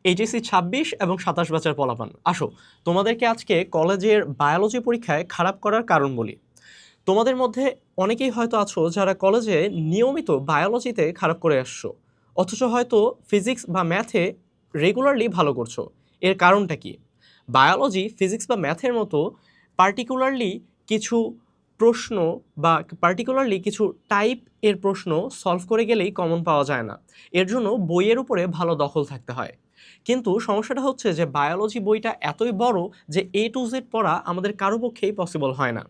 HSC ২৬ এবং ২৭ ব্যাচের পোলাপান, আসো তোমাদেরকে আজকে কলেজের বায়োলজি পরীক্ষায় খারাপ করার কারণ বলি। তোমাদের মধ্যে অনেকেই হয়তো আছো যারা কলেজে নিয়মিত বায়োলজিতে খারাপ করে আসছো, অথচ হয়তো ফিজিক্স বা ম্যাথে রেগুলারলি ভালো করছো। এর কারণটা কি? বায়োলজি, ফিজিক্স বা ম্যাথের মতো পার্টিকুলারলি কিছু প্রশ্ন বা পার্টিকুলারলি কিছু টাইপ এর প্রশ্ন সলভ করে গেলেই কমন পাওয়া যায় না। এর জন্য বইয়ের উপরে ভালো দখল থাকতে হয়। কিন্তু সমস্যাটা হচ্ছে যে বায়োলজি বইটা এতই বড় যে এ টু জেড পড়া আমাদের কারো পক্ষেই পসিবল হয় না।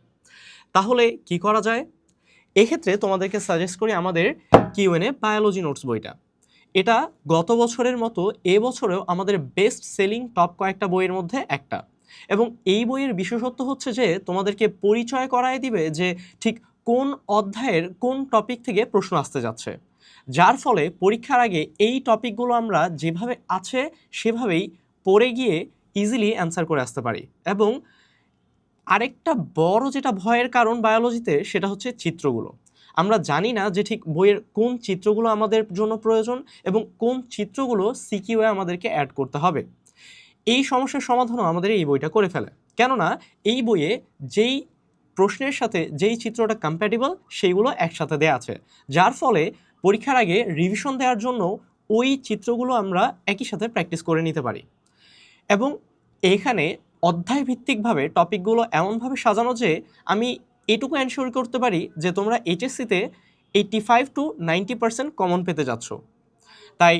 তাহলে কি করা যায়? এক্ষেত্রে তোমাদেরকে সাজেস্ট করি আমাদের কিউএনএ বায়োলজি নোটস বইটা। এটা গত বছরের মতো এবছরেও আমাদের বেস্ট সেলিং টপ কয়েকটা বইয়ের মধ্যে একটা। এবং এই বইয়ের বিশেষত্ব হচ্ছে যে তোমাদেরকে পরিচয় করায় দিবে যে ঠিক কোন অধ্যায়ের কোন টপিক থেকে প্রশ্ন আসতে যাচ্ছে, যার ফলে পরীক্ষার আগে এই টপিকগুলো আমরা যেভাবে আছে সেভাবেই পড়ে গিয়ে ইজিলি অ্যান্সার করে আসতে পারি। এবং আরেকটা বড় যেটা ভয়ের কারণ বায়োলজিতে, সেটা হচ্ছে চিত্রগুলো। আমরা জানি না যে ঠিক বইয়ের কোন চিত্রগুলো আমাদের জন্য প্রয়োজন এবং কোন চিত্রগুলো সিকিউয়ে আমাদেরকে অ্যাড করতে হবে। এই সমস্যার সমাধানও আমাদের এই বইটা করে ফেলে, কেননা এই বইয়ে যেই প্রশ্নের সাথে যেই চিত্রটা কম্প্যাটিবল সেইগুলো একসাথে দেয়া আছে, যার ফলে পরীক্ষার আগে রিভিশন দেওয়ার জন্য ওই চিত্রগুলো আমরা একই সাথে প্র্যাকটিস করে নিতে পারি। এবং এইখানে অধ্যায় ভিত্তিকভাবে টপিকগুলো এমনভাবে সাজানো যে আমি এটুকু এনশিওর করতে পারি যে তোমরা এইচএসসিতে 85 to 90% কমন পেতে যাচ্ছ। তাই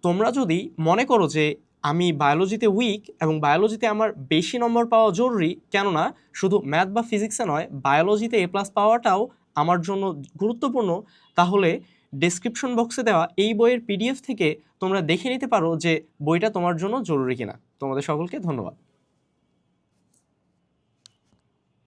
তোমরা যদি মনে করো যে আমি বায়োলজিতে উইক এবং বায়োলজিতে আমার বেশি নম্বর পাওয়া জরুরি, কেননা শুধু ম্যাথ বা ফিজিক্সে নয়, বায়োলজিতে এ প্লাস পাওয়াটাও আমার জন্য গুরুত্বপূর্ণ, তাহলে ডেসক্রিপশন বক্সে দেওয়া এই বইয়ের পিডিএফ থেকে তোমরা দেখে নিতে পারো যে বইটা তোমার জন্য জরুরি কিনা। তোমাদের সকলকে ধন্যবাদ।